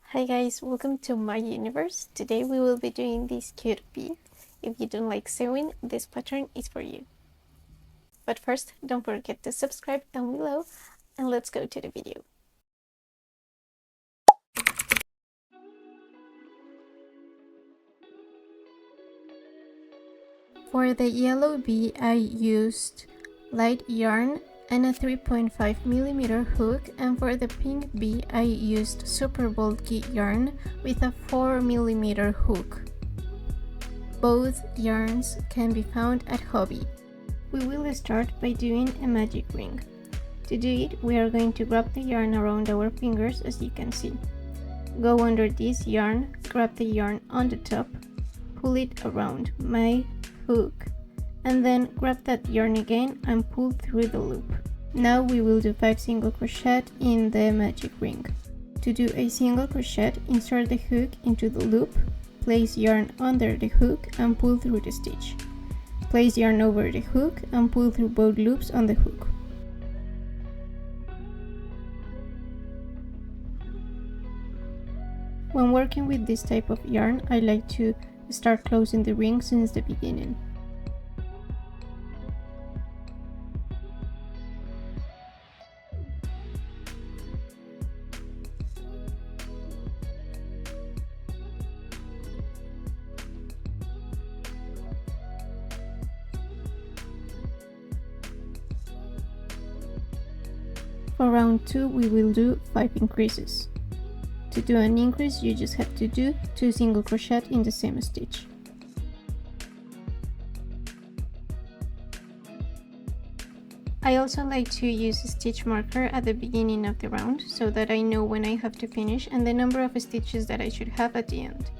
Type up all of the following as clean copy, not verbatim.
Hi guys, welcome to my universe. Today we will be doing this cute bee. If you don't like sewing, this pattern is for you. But first, don't forget to subscribe down below and let's go to the video. For the yellow bee, I used light yarn and a 3.5mm hook, and for the pink bee, I used super bulky yarn with a 4mm hook. Both yarns can be found at Hobby. We will start by doing a magic ring. To do it, we are going to wrap the yarn around our fingers, as you can see. Go under this yarn, grab the yarn on the top, pull it around my hook, and then grab that yarn again and pull through the loop. Now we will do 5 single crochet in the magic ring. To do a single crochet, insert the hook into the loop, place yarn under the hook and pull through the stitch. Place yarn over the hook and pull through both loops on the hook. When working with this type of yarn, I like to start closing the ring since the beginning. For round 2, we will do 5 increases. To do an increase, you just have to do 2 single crochet in the same stitch. I also like to use a stitch marker at the beginning of the round so that I know when I have to finish and the number of stitches that I should have at the end.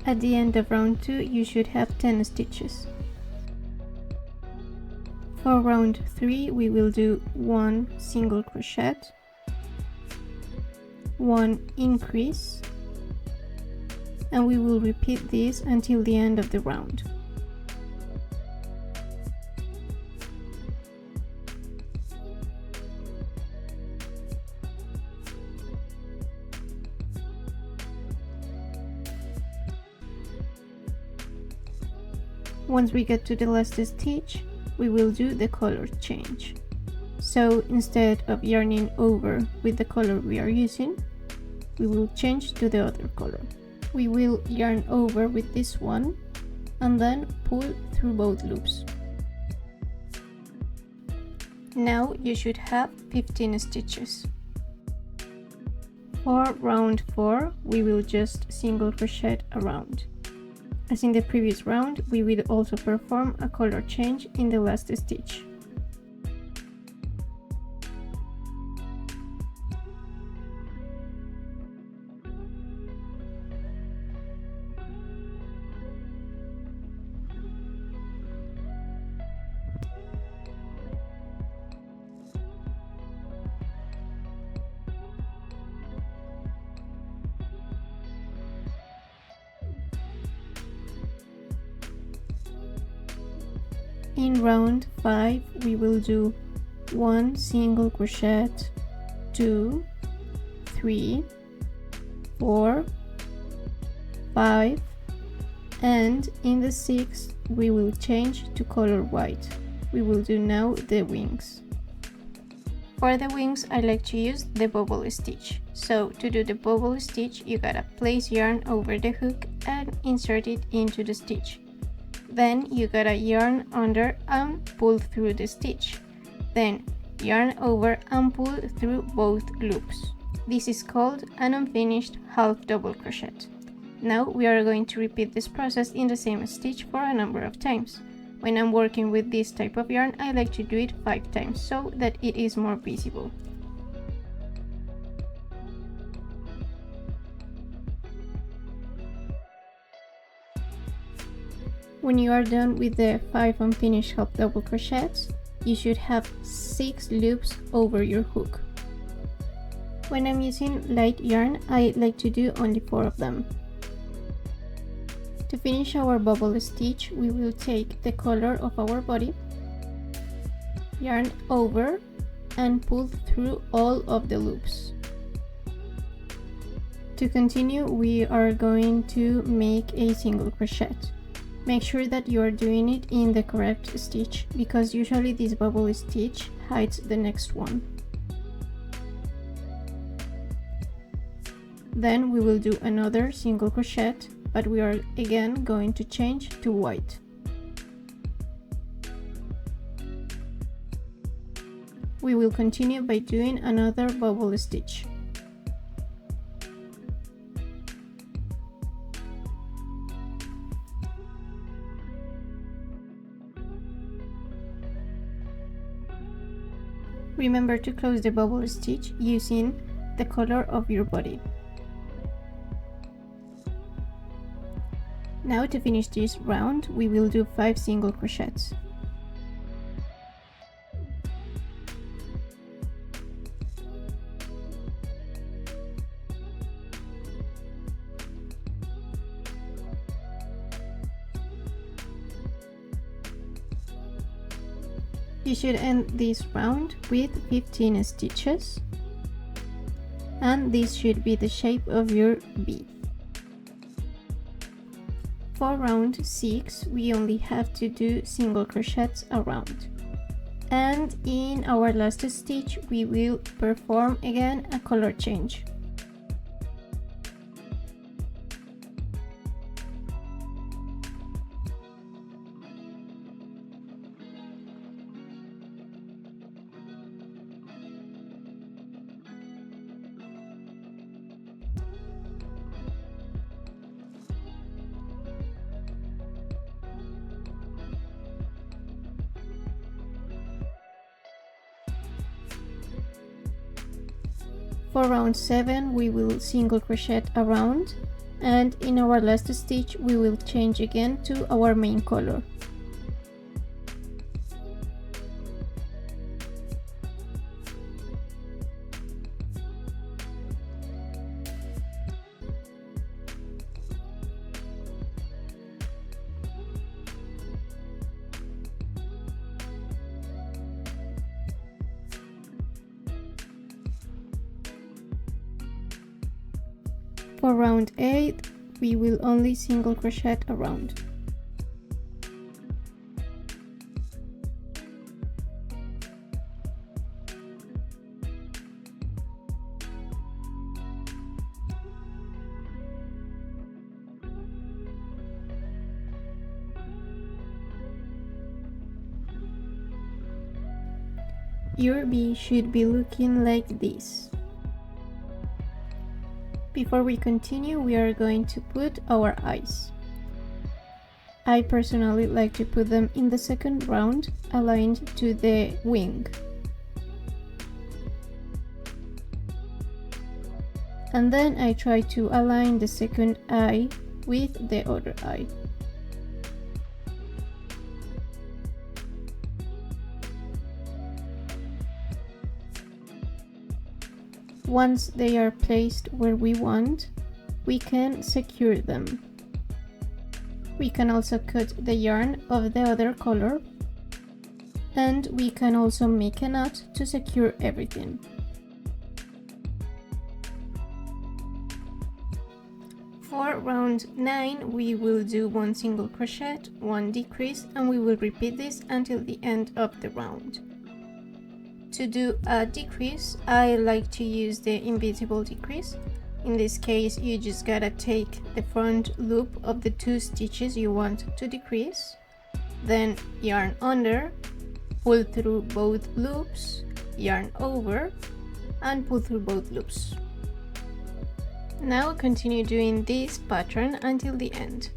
At the end of round 2, you should have 10 stitches. For round 3, we will do 1 single crochet, 1 increase, and we will repeat this until the end of the round. Once we get to the last stitch, we will do the color change. So instead of yarning over with the color we are using, we will change to the other color. We will yarn over with this one and then pull through both loops. Now you should have 15 stitches. For round 4, we will just single crochet around. As in the previous round, we will also perform a color change in the last stitch. In round 5, we will do 1 single crochet, 2, 3, 4, 5, and in the 6th we will change to color white. We will do now the wings. For the wings, I like to use the bubble stitch. So to do the bubble stitch, you gotta place yarn over the hook and insert it into the stitch. Then you gotta yarn under and pull through the stitch. Then yarn over and pull through both loops. This is called an unfinished half double crochet. Now we are going to repeat this process in the same stitch for a number of times. When I'm working with this type of yarn, I like to do it 5 times so that it is more visible. When you are done with the 5 unfinished half double crochets, you should have 6 loops over your hook. When I'm using light yarn, I like to do only 4 of them. To finish our bubble stitch, we will take the color of our body, yarn over, and pull through all of the loops. To continue, we are going to make a single crochet. Make sure that you are doing it in the correct stitch, because usually this bubble stitch hides the next one. Then we will do another single crochet, but we are again going to change to white. We will continue by doing another bubble stitch. Remember to close the bubble stitch using the color of your body. Now to finish this round, we will do 5 single crochets. You should end this round with 15 stitches, and this should be the shape of your bee. For round 6, we only have to do single crochets around, and in our last stitch we will perform again a color change. For round 7, we will single crochet around, and in our last stitch we will change again to our main color. For round 8, we will only single crochet around. Your bee should be looking like this. Before we continue, we are going to put our eyes. I personally like to put them in the second round, aligned to the wing. And then I try to align the second eye with the other eye. Once they are placed where we want, we can secure them. We can also cut the yarn of the other color, and we can also make a knot to secure everything. For round 9, we will do 1 single crochet, 1 decrease, and we will repeat this until the end of the round. To do a decrease, I like to use the invisible decrease. In this case, you just gotta take the front loop of the 2 stitches you want to decrease, then yarn under, pull through both loops, yarn over, and pull through both loops. Now continue doing this pattern until the end.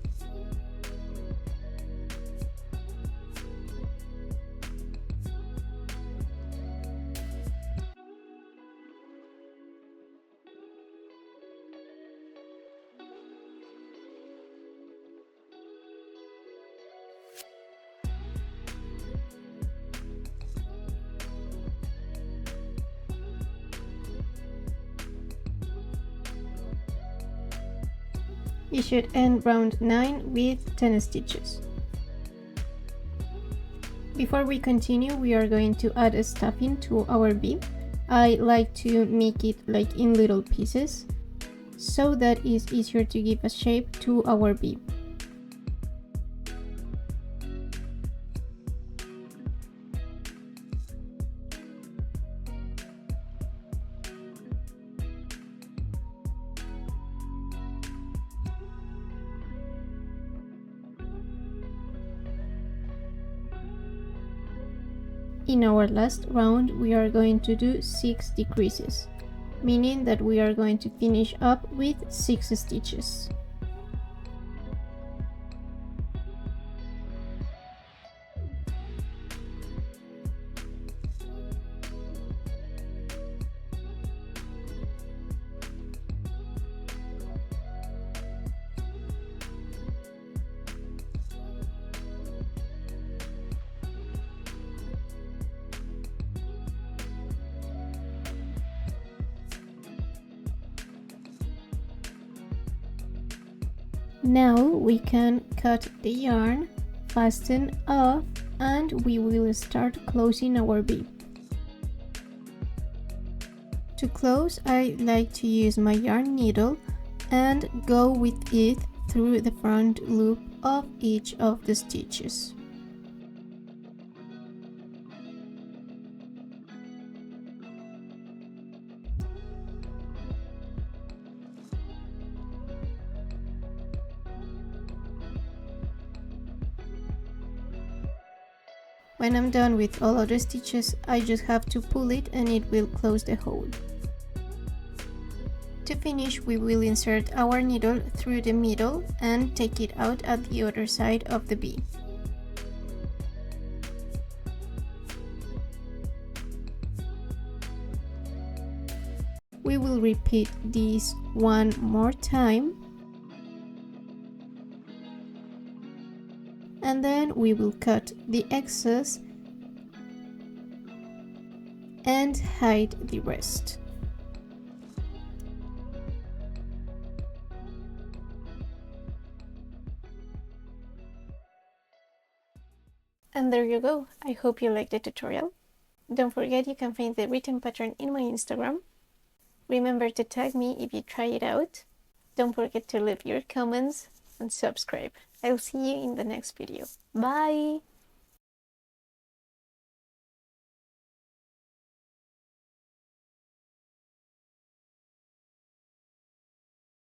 You should end round 9 with 10 stitches. Before we continue, we are going to add a stuffing to our bee. I like to make it like in little pieces, so that it's easier to give a shape to our bee. In our last round, we are going to do 6 decreases, meaning that we are going to finish up with 6 stitches. Now we can cut the yarn, fasten off, and we will start closing our bee. To close, I like to use my yarn needle and go with it through the front loop of each of the stitches. When I'm done with all other stitches, I just have to pull it and it will close the hole. To finish, we will insert our needle through the middle and take it out at the other side of the bee. We will repeat this one more time, and then we will cut the excess and hide the rest. And there you go. I hope you liked the tutorial. Don't forget you can find the written pattern in my Instagram. Remember to tag me if you try it out. Don't forget to leave your comments and subscribe. I'll see you in the next video. Bye!